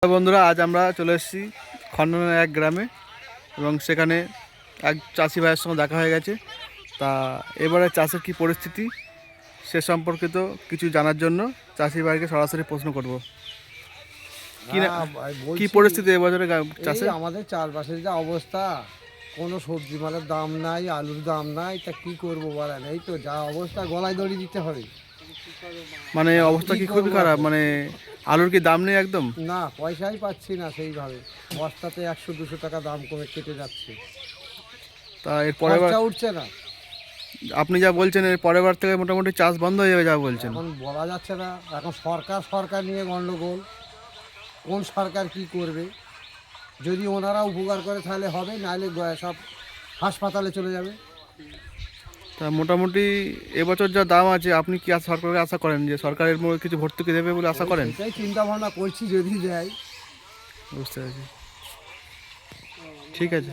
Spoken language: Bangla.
বন্ধুরা, আজ আমরা চলে এসেছি খণ্ডনের এক গ্রামে এবং সেখানে এক চাষি ভাইয়ের সঙ্গে দেখা হয়ে গেছে। তা এবারে চাষের কি পরিস্থিতি সে সম্পর্কিত কিছু জানার জন্য চাষি ভাইকে সরাসরি প্রশ্ন করব। কি পরিস্থিতি এবছরে চাষে? আমাদের চারপাশের যা অবস্থা, কোনো সবজি মালের দাম নাই, আলুর দাম নাই, তা কি করবো বলেন? এই তো যা অবস্থা, গলায় দড়ি দিতে হবে। মানে অবস্থা কি খুবই খারাপ? মানে আলুর কি দাম নেই একদম? না, পয়সাই পাচ্ছি না সেইভাবে। বস্তাতে 100-200 টাকা দাম কমে কেটে যাচ্ছে। তা এর পরের বার উঠছে না। আপনি যা বলছেন এর পরের বার থেকে মোটামুটি চাষ বন্ধ হয়ে যাবে যা বলছেন। এখন বলা যাচ্ছে না। এখন সরকার নিয়ে গণ্ডগোল। কোন সরকার কি করবে? যদি ওনারা উপকার করে তাহলে হবে, নাহলে সব হাসপাতালে চলে যাবে। তা মোটামুটি এবছর যা দাম আছে, আপনি কি সরকারকে আশা করেন যে সরকারের মধ্যে কিছু ভর্তুকি দেবে বলে আশা করেন? সেটাই চিন্তা ভাবনা করছি, যদি দেয়। বুঝতে পারছি, ঠিক আছে।